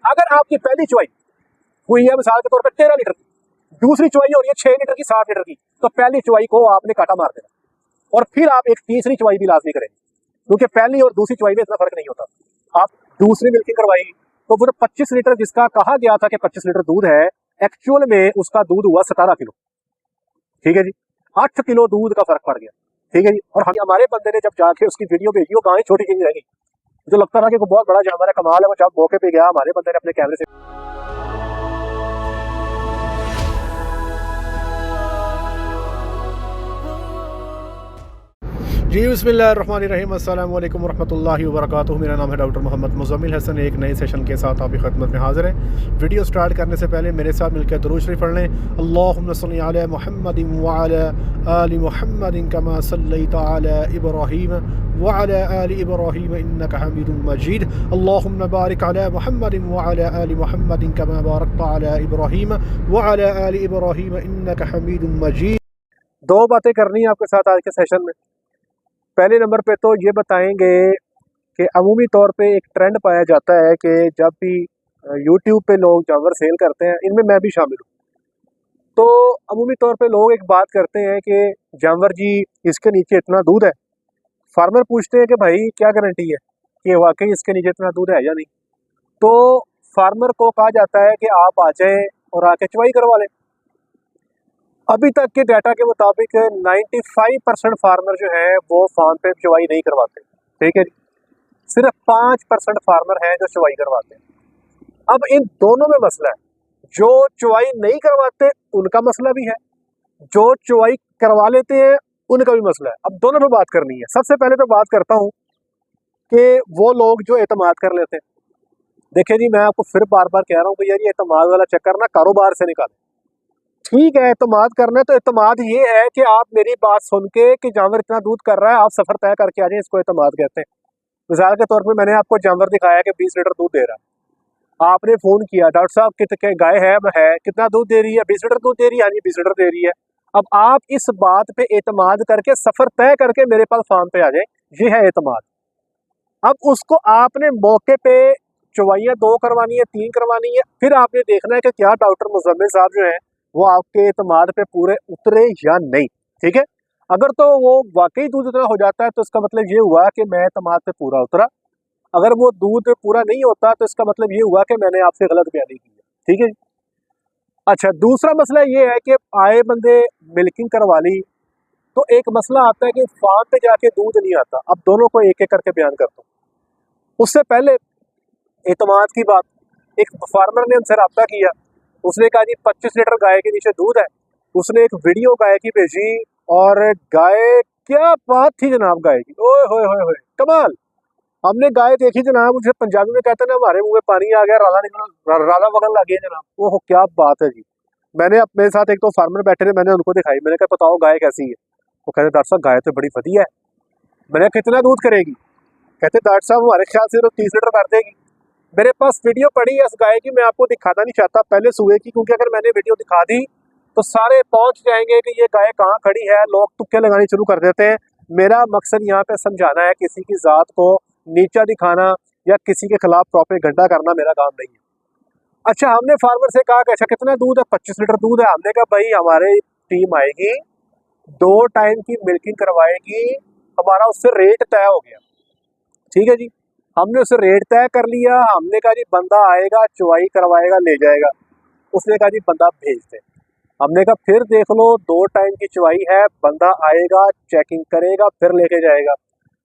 अगर आपकी पहली चुवाई हुई है मिसाल के तौर पर 13 लीटर की, दूसरी चुवाई हो रही है 6 लीटर की, 7 लीटर की, तो पहली चुवाई को आपने काटा मार देना और फिर आप एक तीसरी चुवाई भी लाजमी करेंगे, क्योंकि पहली और दूसरी चुवाई में इतना फर्क नहीं होता। आप दूसरी मिल्किंग करवाई तो वो 25 लीटर जिसका कहा गया था कि 25 लीटर दूध है, एक्चुअल में उसका दूध हुआ 17 किलो। ठीक है जी, 8 किलो दूध का फर्क पड़ गया। ठीक है जी, और हमारे बंदे ने जब जाके उसकी वीडियो भेजी, वो गाय छोटी सी रह गई, जो लगता था कि वो बहुत बड़ा जानवर है, कमाल है। वो जब मौके पे गया, हमारे बंदे ने अपने कैमरे से जी बिस्मिल्लाहिर्रहमानिर्रहीम, अस्सलाम वालेकुम वरहमतुल्लाहि वबरकातुहू। मेरा नाम है डॉक्टर मोहम्मद मुज़म्मिल हसन। एक नए सेशन के साथ आपकी खिदमत में हाज़िर हैं। वीडियो स्टार्ट करने से पहले मेरे साथ मिलकर दुरूद शरीफ पढ़ लें। अल्लाहुम्मा सल्लि अला मुहम्मदिन व अला आलि मुहम्मदिन कमा सल्लैता अला इब्राहीम व अला आलि इब्राहीम इन्नका हमीदुम मजीद। अल्लाहुम्मा बारिक अला मुहम्मदिन व अला आलि मुहम्मदिन कमा बारकता अला इब्राहीम व अला आलि इब्राहीम इन्नका हमीदुम मजीद। दो बातें करनी है आपके साथ आज के सेशन में। पहले नंबर पे तो ये बताएंगे कि अमूमी तौर पे एक ट्रेंड पाया जाता है कि जब भी यूट्यूब पे लोग जानवर सेल करते हैं, इनमें मैं भी शामिल हूँ, तो अमूमी तौर पे लोग एक बात करते हैं कि जानवर जी इसके नीचे इतना दूध है। फार्मर पूछते हैं कि भाई क्या गारंटी है कि वाकई इसके नीचे इतना दूध है या नहीं। तो फार्मर को कहा जाता है कि आप आ जाएं और आके चुवाई करवा लें। अभी तक के डाटा के मुताबिक 95% फार्मर जो है वो फार्म पे चुवाई नहीं करवाते। ठीक है जी, सिर्फ 5% फार्मर हैं जो चुवाई करवाते हैं। अब इन दोनों में मसला है, जो चुवाई नहीं करवाते उनका मसला भी है, जो चुवाई करवा लेते हैं उनका भी मसला है। अब दोनों पे बात करनी है। सबसे पहले तो बात करता हूँ कि वो लोग जो एतमाद कर लेते हैं। देखिए जी, मैं आपको फिर बार बार कह रहा हूँ कि यार ये एतमाद वाला चक्कर ना कारोबार से निकालें। ठीक है, एतमाद करना है तो एतमाद ये है कि आप मेरी बात सुन के कि जानवर इतना दूध कर रहा है, आप सफर तय करके आ जाए, इसको एतमाद कहते हैं। मिसाल के तौर पे मैंने आपको जानवर दिखाया कि 20 लीटर दूध दे रहा है, आपने फोन किया, डॉक्टर साहब कितने गाय है कितना दूध दे रही है? 20 लीटर दूध दे रही है। हाँ जी 20 लीटर दे रही है। अब आप इस बात पे एतमाद करके सफर तय करके मेरे पास फार्म पे आ जाए, ये है एतमाद। अब उसको आपने मौके पे चुवाइयाँ 2 करवानी है, 3 करवानी है, फिर आपने देखना है कि क्या डॉक्टर मुज़म्मिल साहब जो है वो आपके एतमाद पे पूरे उतरे या नहीं। ठीक है, अगर तो वो वाकई दूध उतना हो जाता है तो इसका मतलब ये हुआ कि मैं एतमाद पे पूरा उतरा। अगर वो दूध पूरा नहीं होता तो इसका मतलब ये हुआ कि मैंने आपसे गलत बयानी की है। ठीक है। अच्छा, दूसरा मसला ये है कि आए बंदे मिल्किंग करवा ली तो एक मसला आता है कि फार्म पे जाके दूध नहीं आता। अब दोनों को एक एक करके बयान करता हूँ। उससे पहले एतमाद की बात, एक फार्मर ने हमसे रब्ता किया, उसने कहा जी 25 लीटर गाय के नीचे दूध है। उसने एक वीडियो गाय की भेजी और गाय, क्या बात थी जनाब गाय की, ओए होए होए होए कमाल। हमने गाय देखी जनाब, उसे पंजाबी में कहते हैं ना, हमारे मुंह में पानी आ गया, राला वगन लग गया जनाब। ओह क्या बात है जी। मैंने अपने साथ एक तो फार्मर बैठे थे, मैंने उनको दिखाई, मैंने कहा बताओ गाय कैसी है? वो कहते डॉक्टर साहब गाय तो बड़ी बढ़िया है। मैंने कितना दूध करेगी? कहते डॉक्टर साहब हमारे ख्याल से तो 30 लीटर कर देगी। मेरे पास वीडियो पड़ी है इस गाय की, मैं आपको दिखाना नहीं चाहता पहले सुबह की, क्योंकि अगर मैंने वीडियो दिखा दी तो सारे पहुंच जाएंगे कि ये गाय कहाँ खड़ी है, लोग तुक्के लगाने शुरू कर देते हैं। मेरा मकसद यहाँ पे समझाना है, किसी की जात को नीचा दिखाना या किसी के खिलाफ प्रोपेगेंडा करना मेरा काम नहीं है। अच्छा, हमने फार्मर से कहा कि अच्छा कितना दूध है? 25 लीटर दूध है। हमने कहा भाई हमारी टीम आएगी, 2 टाइम की मिल्किंग करवाएगी, हमारा उससे रेट तय हो गया। ठीक है जी, हमने उससे रेट तय कर लिया। हमने कहा जी बंदा आएगा, चुवाई करवाएगा, ले जाएगा। उसने कहा जी बंदा भेज दे। हमने कहा फिर देख लो, 2 टाइम की चुवाई है, बंदा आएगा, चेकिंग करेगा, फिर लेके जाएगा।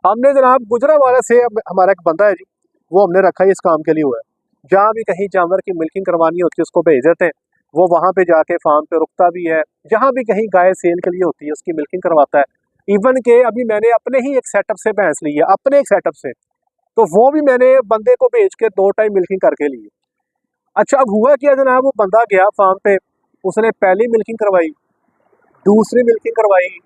हमने जनाब गुजरावाला से हमारा एक बंदा है जी, वो हमने रखा है इस काम के लिए हुआ है। जहाँ भी कहीं जानवर की मिल्किंग करवानी होती है उसको भेज देते हैं, वो वहाँ पे जाके फार्म पे रुकता भी है। जहाँ भी कहीं गाय सेल के लिए होती है उसकी मिल्किंग करवाता है। इवन के अभी मैंने अपने ही एक सेटअप से भैंस ली है, अपने एक सेटअप से, तो वो भी मैंने बंदे को भेज के 2 टाइम मिल्किंग करके लिए। अच्छा, अब हुआ क्या जनाब, वो बंदा गया फार्म पे, उसने पहली मिल्किंग करवाई, दूसरी मिल्किंग करवाई,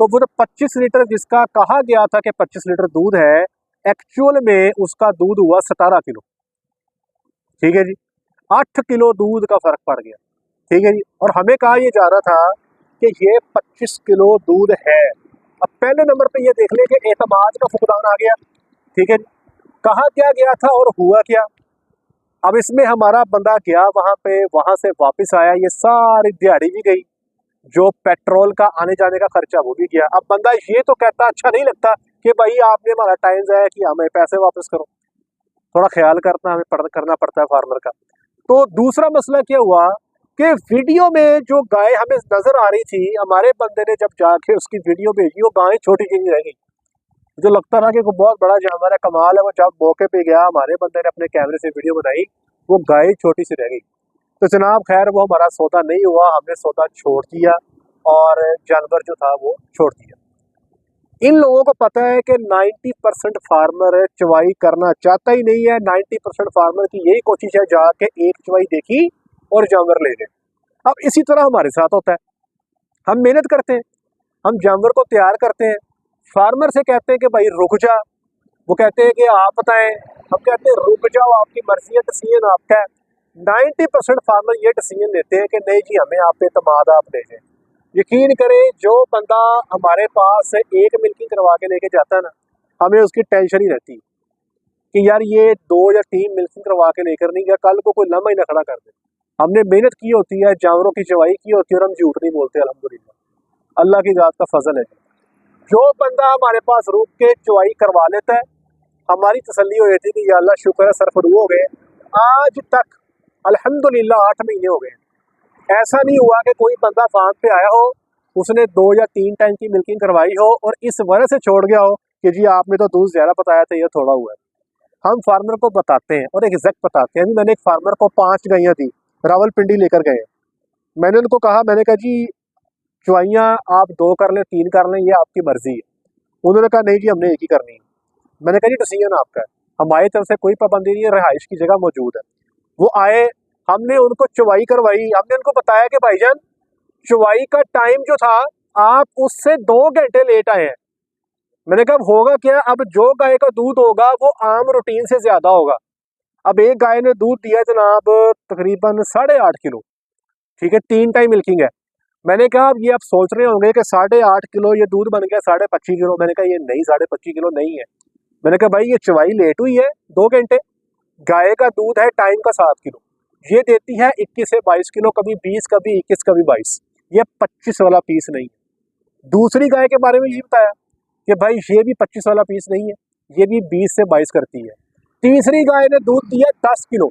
तो वो 25 लीटर जिसका कहा गया था कि 25 लीटर दूध है, एक्चुअल में उसका दूध हुआ 17 किलो। ठीक है जी, 8 किलो दूध का फर्क पड़ गया। ठीक है जी, और हमें कहा यह जा रहा था कि ये 25 किलो दूध है। अब पहले नंबर पे ये देख ले कि एतमाद का फुकदान आ गया। ठीक है जी, कहा क्या गया था और हुआ क्या? अब इसमें हमारा बंदा गया वहाँ पे, वहाँ से वापस आया, ये सारी दिहाड़ी भी गई, जो पेट्रोल का आने जाने का खर्चा वो भी गया। अब बंदा ये तो कहता अच्छा नहीं लगता कि भाई आपने हमारा टाइम ज़ाया किया, हमें पैसे वापस करो। थोड़ा ख्याल करना पड़ता है फार्मर का। तो दूसरा मसला क्या हुआ कि वीडियो में जो गाय हमें नजर आ रही थी, हमारे बंदे ने जब जाके उसकी वीडियो भेजी, वो गाय छोटी सी रह गई। जो लगता था कि कोई बहुत बड़ा जानवर है, कमाल है। वो जब मौके पे गया, हमारे बंदे ने अपने कैमरे से वीडियो बनाई, वो गाय छोटी सी रह गई। तो जनाब खैर वो हमारा सौदा नहीं हुआ, हमने सौदा छोड़ दिया और जानवर जो था वो छोड़ दिया। इन लोगों को पता है कि 90% फार्मर चवाई करना चाहता ही नहीं है। 90% फार्मर की यही कोशिश है जाके एक चवाई देखी और जानवर ले गए। अब इसी तरह हमारे साथ होता है, हम मेहनत करते हैं, हम जानवर को तैयार करते हैं, फार्मर से कहते हैं कि भाई रुक जा, वो कहते हैं कि आप बताएं, हम कहते हैं रुक जाओ, आपकी मर्जी है, डिसीजन आपका है। 90% फार्मर ये डिसीजन लेते हैं कि नहीं जी हमें आप पे एतमाद, आप ले जाए। यकीन करें, जो बंदा हमारे पास एक मिल्किंग करवा के लेके जाता है ना, हमें उसकी टेंशन ही रहती कि यार ये 2 या 3 मिल्किंग करवा के लेकर नहीं गया, कल को कोई लम्हा ही ना खड़ा कर दे। हमने मेहनत की होती है, जानवरों की चवाई की होती है और हम झूठ नहीं बोलते। अल्हम्दुलिल्लाह, अल्लाह की ज़ात का फजल है। जो बंदा हमारे पास रुक के चवाई करवा लेता है, हमारी तसल्ली हो जाती है कि या अल्लाह शुक्र है, सरफरू हो गए। आज तक अल्हम्दुलिल्लाह 8 महीने हो गए, ऐसा नहीं हुआ कि कोई बंदा फार्म पे आया हो, उसने 2 या 3 टाइम की मिल्किंग करवाई हो और इस वजह से छोड़ गया हो कि जी आपने तो दूध ज़्यादा बताया था, ये थोड़ा हुआ है। हम फार्मर को बताते हैं और एग्जैक्ट बताते हैं। अभी मैंने एक फार्मर को 5 गायें थी, रावलपिंडी लेकर गए। मैंने उनको कहा, मैंने कहा जी चवाइयाँ आप 2 कर लें, 3 कर लें, ये आपकी मर्जी है। उन्होंने कहा नहीं जी हमने एक ही करनी है। मैंने कहा जी डिसीजन आपका है, हमारी तरफ से कोई पाबंदी नहीं है, रिहाइश की जगह मौजूद है। वो आए, हमने उनको चवाई करवाई, हमने उनको बताया कि भाईजान चवाई का टाइम जो था आप उससे 2 घंटे लेट आए हैं। मैंने कहा होगा क्या, अब जो गाय का दूध होगा वो आम रूटीन से ज्यादा होगा। अब एक गाय ने दूध दिया जनाब तकरीबन 8.5 किलो, ठीक है, 3 टाइम मिल्किंग है। मैंने कहा अब ये आप सोच रहे होंगे कि 8.5 किलो ये दूध बन गया 25.5 किलो। मैंने कहा ये नहीं, 25.5 किलो नहीं है। मैंने कहा भाई ये चवाई लेट हुई है 2 घंटे, गाय का दूध है टाइम का 7 किलो, ये देती है 21 से 22 किलो, कभी 20, कभी 21, कभी 22। ये 25 वाला पीस नहीं है। दूसरी गाय के बारे में ये बताया कि भाई ये भी 25 वाला पीस नहीं है, ये भी 20 से 22 करती है। तीसरी गाय ने दूध दिया 10 किलो।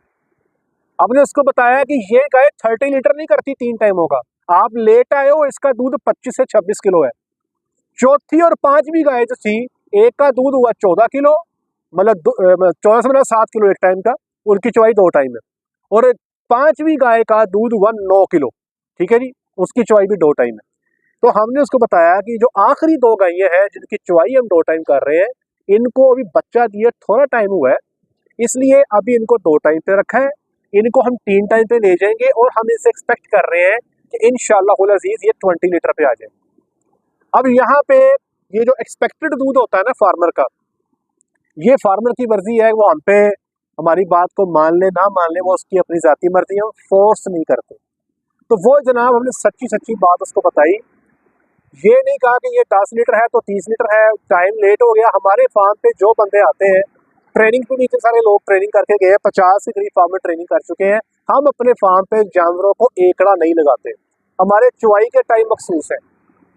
हमने उसको बताया कि ये गाय 30 लीटर नहीं करती 3 टाइमों का, आप लेट आए हो, इसका दूध 25 से 26 किलो है। चौथी और 5वीं गाय जो थी, एक का दूध हुआ 14 किलो, मतलब 14 से मतलब 7 किलो एक टाइम का, उनकी चवाई 2 टाइम है। और 5वीं गाय का दूध हुआ 9 किलो, ठीक है जी, उसकी चवाई भी 2 टाइम है। तो हमने उसको बताया कि जो आखिरी 2 गायें हैं जिनकी चवाई हम 2 टाइम कर रहे हैं, इनको अभी बच्चा दिए थोड़ा टाइम हुआ है, इसलिए अभी इनको 2 टाइम पे रखा है, इनको हम 3 टाइम पे ले जाएंगे और हम इनसे एक्सपेक्ट कर रहे हैं कि इंशाअल्लाह अज़ीज़ ये 20 लीटर पे आ जाए। अब यहाँ पे ये जो एक्सपेक्टेड दूध होता है ना फार्मर का, ये फार्मर की मर्जी है, वो हम पे हमारी बात को मान ले ना मान ले, वो उसकी अपनी ज़ाती मर्जी है, फोर्स नहीं करते। तो वो जनाब हमने सच्ची बात उसको बताई, ये नहीं कहा कि ये 10 लीटर है तो 30 लीटर है, टाइम लेट हो गया। हमारे फार्म पे जो बंदे आते हैं, ट्रेनिंग पे भी इतने सारे लोग ट्रेनिंग करके गए, 50 के करीब फार्मर ट्रेनिंग कर चुके हैं। हम अपने फार्म पे जानवरों को एकड़ा नहीं लगाते, हमारे चुवाई के टाइम मखसूस है।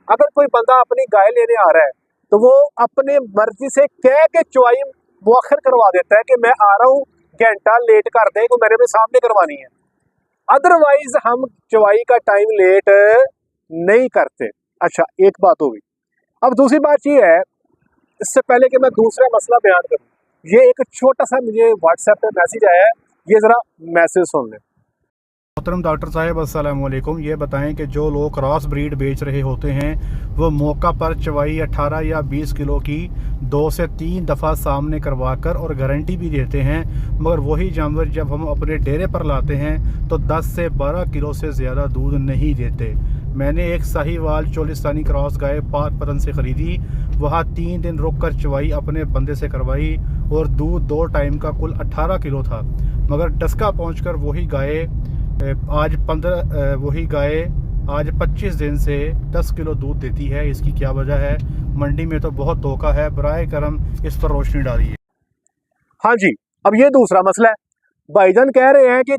अगर कोई बंदा अपनी गाय लेने आ रहा है तो वो अपने मर्जी से कह के चुवाई मुअख्खर करवा देता है कि मैं आ रहा हूँ, घंटा लेट कर दे, तो मेरे में सामने करवानी है। अदरवाइज हम चवाई का टाइम लेट नहीं करते। अच्छा, एक बात होगी। अब दूसरी बात ये है, इससे पहले कि मैं दूसरा मसला बयान करूं, ये एक छोटा सा मुझे व्हाट्सएप पे मैसेज आया है, ये ज़रा मैसेज सुन लें। मोहतरम डॉक्टर साहब अस्सलाम वालेकुम, ये बताएं कि जो लोग क्रॉस ब्रीड बेच रहे होते हैं वो मौका पर चवाई 18 या 20 किलो की 2 से 3 दफ़ा सामने करवा कर और गारंटी भी देते हैं, मगर वही जानवर जब हम अपने डेरे पर लाते हैं तो 10 से 12 किलो से ज़्यादा दूध नहीं देते। मैंने एक साहिवाल चोलिस्तानी क्रॉस गाय पाकपतन से ख़रीदी, वहाँ 3 दिन रुक कर चवाई अपने बंदे से करवाई और दूध 2 टाइम का कुल 18 किलो था, मगर डस्का पहुँचकर वही गाय आज 25 दिन से 10 किलो दूध देती है। इसकी क्या वजह है? मंडी में तो बहुत धोखा है, बराए करम इस पर रोशनी डालिए। हाँ जी, अब ये दूसरा मसला है। भाईजान कह रहे हैं कि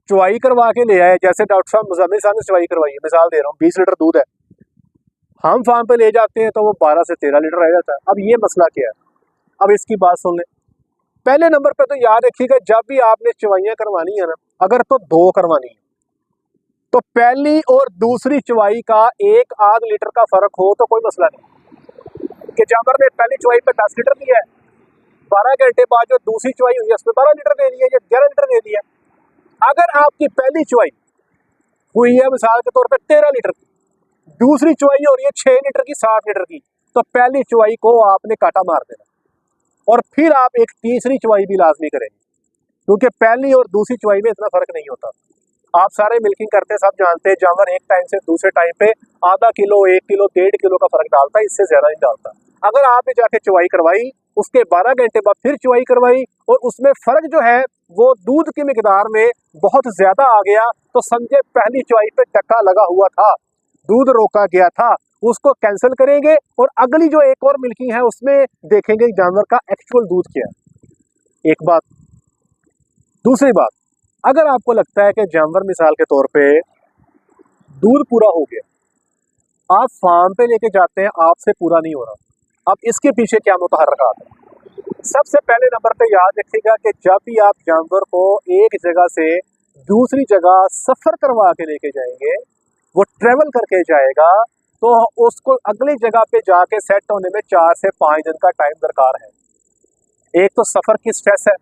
चुवाई करवा के ले आए, जैसे डॉक्टर साहब मुजम्मिल साहब ने चुवाई करवाई है, मिसाल दे रहा हूँ, 20 लीटर दूध है, हम फार्म पे ले जाते हैं तो वो 12 से 13 लीटर रह जाता है। अब ये मसला क्या है, अब इसकी बात सुन लें। पहले नंबर पे तो याद रखिएगा, जब भी आपने चुवाइयां करवानी है ना, अगर तो 2 करवानी है, तो पहली और दूसरी चुवाई का 1 आध लीटर का फर्क हो तो कोई मसला नहीं, कि जानवर ने पहली चुवाई पे 10 लीटर दिया है, 12 घंटे बाद जो दूसरी चुवाई हुई है उसमें 12 लीटर दे दिया या 11 लीटर दे दिया। अगर आपकी पहली चुवाई हुई है मिसाल के तौर पे 13 लीटर की, दूसरी चुवाई हो रही है 6 लीटर की, 7 लीटर की, तो पहली चुवाई को आपने काटा मार देना और फिर आप एक तीसरी चुवाई भी लाजमी करेंगे, क्योंकि पहली और दूसरी चुवाई में इतना फर्क नहीं होता। आप सारे मिल्किंग करते सब जानते हैं, जानवर एक टाइम से दूसरे टाइम पे आधा किलो, 1 किलो, 1.5 किलो का फर्क डालता है, इससे ज्यादा नहीं डालता। अगर आपने जाके चुवाई करवाई, उसके 12 घंटे बाद फिर चुवाई करवाई और उसमें फर्क जो है वो दूध की मिकदार में बहुत ज्यादा आ गया, तो समझे पहली चुवाई पे टक्का लगा हुआ था, दूध रोका गया था, उसको कैंसिल करेंगे और अगली जो एक और मिल्किंग है उसमें देखेंगे जानवर का एक्चुअल दूध क्या है। एक बात। दूसरी बात, अगर आपको लगता है कि जानवर मिसाल के तौर पे दूध पूरा हो गया, आप फार्म पे लेके जाते हैं, आपसे पूरा नहीं हो रहा, अब इसके पीछे क्या मुतहर्रिकात है। सबसे पहले नंबर पे याद रखिएगा कि जब भी आप जानवर को एक जगह से दूसरी जगह सफर करवा के लेके जाएंगे, वो ट्रेवल करके जाएगा, तो उसको अगली जगह पे जाके सेट होने में 4 से 5 दिन का टाइम दरकार है। एक तो सफर की स्ट्रेस है,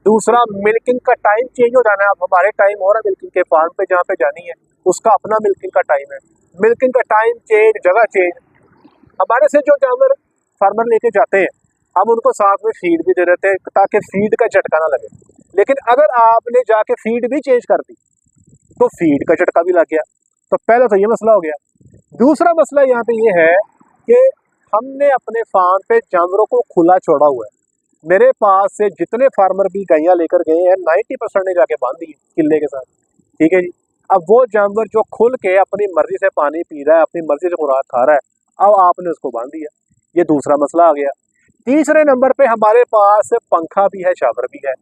दूसरा मिल्किंग का टाइम चेंज हो जाना है। अब हमारे टाइम हो रहा है मिल्किंग के, फार्म पे जहाँ पे जानी है उसका अपना मिल्किंग का टाइम है, मिल्किंग का टाइम चेंज, जगह चेंज। हमारे से जो जानवर फार्मर लेके जाते हैं, हम उनको साथ में फीड भी दे देते हैं ताकि फीड का झटका ना लगे, लेकिन अगर आपने जाके फीड भी चेंज कर दी तो फीड का झटका भी लग गया। तो पहला तो ये मसला हो गया। दूसरा मसला यहाँ पे ये है कि हमने अपने फार्म पे जानवरों को खुला छोड़ा हुआ है। मेरे पास से जितने फार्मर भी गैया लेकर गए हैं 90% ने जाके बांध दी किले के साथ, ठीक है जी। अब वो जानवर जो खुल के अपनी मर्जी से पानी पी रहा है, अपनी मर्जी से खुराक खा रहा है, अब आपने उसको बांध दिया, ये दूसरा मसला आ गया। तीसरे नंबर पे हमारे पास पंखा भी है, शावर भी है।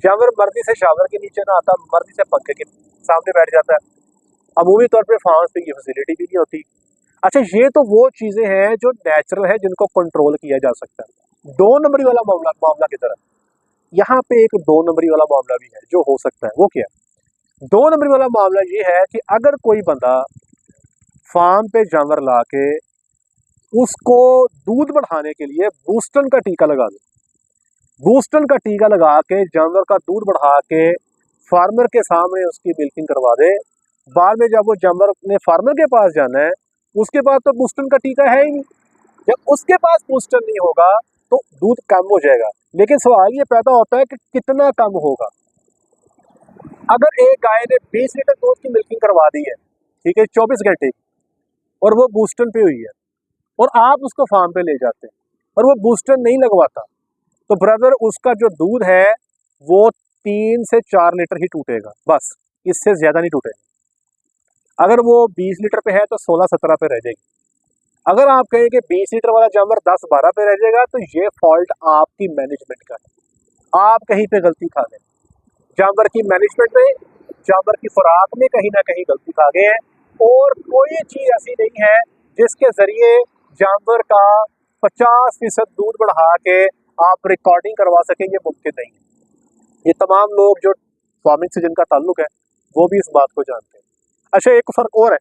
जानवर मर्जी से शावर के नीचे ना आता, मर्जी से पंखे के सामने बैठ जाता है। अमूमी तौर पे फार्म पे ये फैसिलिटी भी नहीं होती। अच्छा, ये तो वो चीजें हैं जो नेचुरल है, जिनको कंट्रोल किया जा सकता है। 2 नंबरी वाला मामला की तरह यहाँ पे एक 2 नंबरी वाला मामला भी है जो हो सकता है। वो क्या? 2 नंबरी वाला मामला ये है कि अगर कोई बंदा फार्म पे जानवर ला के उसको दूध बढ़ाने के लिए बूस्टन का टीका लगा दे, बूस्टन का टीका लगा के जानवर का दूध बढ़ा के फार्मर के सामने उसकी मिल्किंग करवा दे, बाद में जब वो जानवर ने फार्मर के पास जाना है, उसके पास तो बूस्टन का टीका है ही नहीं। जब उसके पास बूस्टर नहीं होगा तो दूध कम हो जाएगा। लेकिन सवाल ये पैदा होता है कि कितना कम होगा। अगर एक गाय ने 20 लीटर दूध की मिल्किंग करवा दी है, ठीक है, 24 घंटे की, और वो बूस्टर पे हुई है और आप उसको फार्म पे ले जाते हैं और वो बूस्टर नहीं लगवाता, तो ब्रदर उसका जो दूध है वो 3 से 4 लीटर ही टूटेगा, बस, इससे ज्यादा नहीं टूटेगा। अगर वो 20 लीटर पे है तो 16-17 पे रह जाएगी। अगर आप कहें कि 20 लीटर वाला जानवर 10-12 पे रह जाएगा, तो ये फॉल्ट आपकी मैनेजमेंट का है। आप कहीं पे गलती खा गए, जानवर की मैनेजमेंट में, जानवर की खुराक में कहीं ना कहीं गलती खा गए हैं। और कोई चीज ऐसी नहीं है जिसके जरिए जानवर का 50% दूध बढ़ा के आप रिकॉर्डिंग करवा सकें, ये मुमकिन नहीं है। ये तमाम लोग जो फार्मिंग से जिनका ताल्लुक है वो भी इस बात को जानते हैं। अच्छा, एक फर्क और है,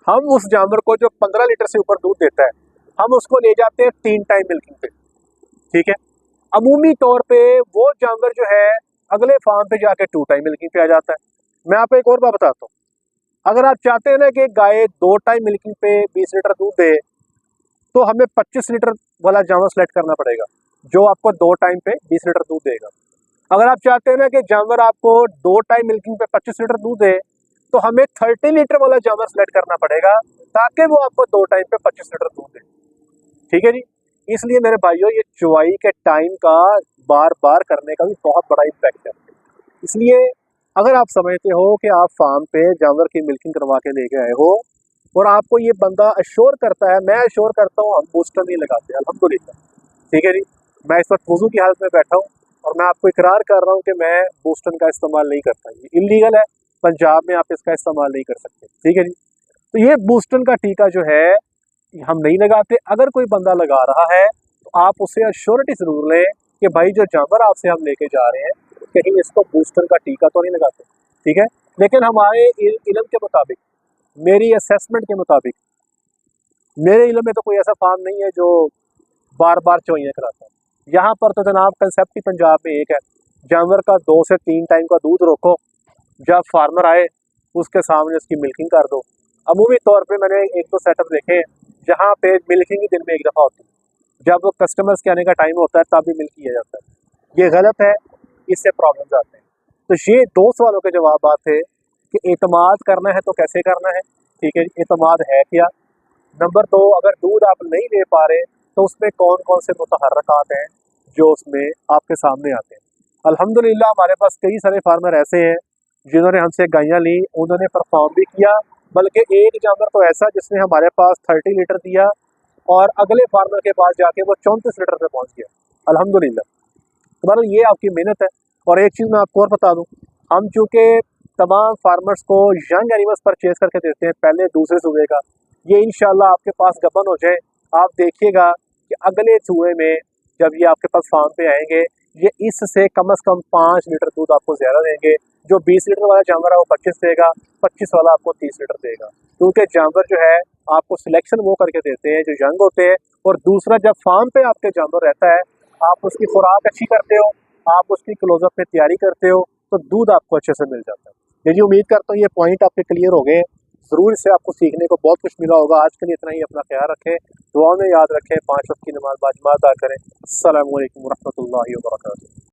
हम उस जानवर को जो 15 लीटर से ऊपर दूध देता है, हम उसको ले जाते हैं 3 टाइम मिल्किंग पे, ठीक है। अमूमी तौर पे वो जानवर जो है अगले फार्म पे जाके 2 टाइम मिल्किंग पे आ जाता है। मैं आपको एक और बात बताता हूँ, अगर आप चाहते हैं ना कि गाय 2 टाइम मिल्किंग पे 20 लीटर दूध दे, तो हमें 25 लीटर वाला जानवर सेलेक्ट करना पड़ेगा जो आपको 2 टाइम पे 20 लीटर दूध देगा। अगर आप चाहते हैं ना कि जानवर आपको 2 टाइम मिल्किंग पे 25 लीटर दूध दे, तो हमें 30 लीटर वाला जानवर सेलेक्ट करना पड़ेगा ताकि वो आपको 2 टाइम पे 25 लीटर दूध दे, ठीक है जी। इसलिए मेरे भाइयों, ये चुवाई के टाइम का बार बार करने का भी बहुत बड़ा इम्पैक्ट है। इसलिए अगर आप समझते हो कि आप फार्म पे जानवर की मिल्किंग करवा के लेके आए हो और आपको ये बंदा अश्योर करता है, मैं अश्योर करता हूँ हम बूस्टर नहीं लगाते, अल्हम्दुलिल्लाह, ठीक है जी। मैं इस वक्त वुज़ू की हालत में बैठा हूँ, और मैं आपको इकरार कर रहा हूँ कि मैं बूस्टन का इस्तेमाल नहीं करता, ये इलीगल है, पंजाब में आप इसका इस्तेमाल नहीं कर सकते, ठीक है जी। तो ये बूस्टन का टीका जो है हम नहीं लगाते। अगर कोई बंदा लगा रहा है तो आप उससे अश्योरिटी जरूर लें कि भाई जो जानवर आपसे हम लेके जा रहे हैं कहीं इसको बूस्टन का टीका तो नहीं लगाते, ठीक है। लेकिन हमारे इल्म के मुताबिक, मेरी असेसमेंट के मुताबिक, मेरे इल्म में तो कोई ऐसा फार्म नहीं है जो बार बार चवैयाँ कराता है। यहाँ पर तो जनाब कंसेप्ट ही पंजाब में एक है, जानवर का 2 से 3 टाइम का दूध रोको, जब फार्मर आए उसके सामने उसकी मिल्किंग कर दो। अमूमी तौर पे मैंने 1-2 सेटअप देखे हैं जहाँ पे मिल्किंग ही दिन में एक दफ़ा होती है, जब कस्टमर्स के आने का टाइम होता है तब भी मिल्क किया जाता है। ये गलत है, इससे प्रॉब्लम्स आते हैं। तो ये 2 सवालों के जवाब थे कि एतमाद करना है तो कैसे करना है, ठीक है, एतमाद है क्या। नंबर 2, अगर दूध आप नहीं ले पा रहे तो उसमें कौन कौन से मुतहर्रिकात हैं जो उसमें आपके सामने आते हैं। अल्हम्दुलिल्लाह हमारे पास कई सारे फार्मर ऐसे हैं जिन्होंने हमसे गायें ली, उन्होंने परफॉर्म भी किया, बल्कि एक जानवर तो ऐसा जिसने हमारे पास 30 लीटर दिया और अगले फार्मर के पास जाके वो 34 लीटर पे पहुंच गया, अल्हम्दुलिल्लाह। तो मतलब ये आपकी मेहनत है। और एक चीज़ मैं आपको और बता दूं, हम चूँकि तमाम फार्मर्स को यंग एनिमल्स परचेज करके देते हैं पहले दूसरे सूबे का, ये इंशाल्लाह आपके पास गबन हो जाए, आप देखिएगा कि अगले सूबे में जब ये आपके पास फार्म पे आएंगे ये इससे कम से कम 5 लीटर दूध आपको ज़्यादा देंगे। जो 20 लीटर वाला जानवर है वो 25 देगा, 25 वाला आपको 30 लीटर देगा, क्योंकि जानवर जो है आपको सिलेक्शन वो करके देते हैं जो यंग होते हैं। और दूसरा, जब फार्म पे आपके जानवर रहता है आप उसकी खुराक अच्छी करते हो, आप उसकी क्लोजअप में तैयारी करते हो तो दूध आपको अच्छे से मिल जाता है। ये जी उम्मीद करता हूँ ये पॉइंट आपके क्लियर हो गए, ज़रूर इससे आपको सीखने को बहुत कुछ मिला होगा। आज के लिए इतना ही, अपना ख्याल रखें, दुआ में याद रखें, 5 वक्त की नमाज बाजमात अदा करें। अस्सलामु अलैकुम रहमतुल्लाहि व बरकातुहू।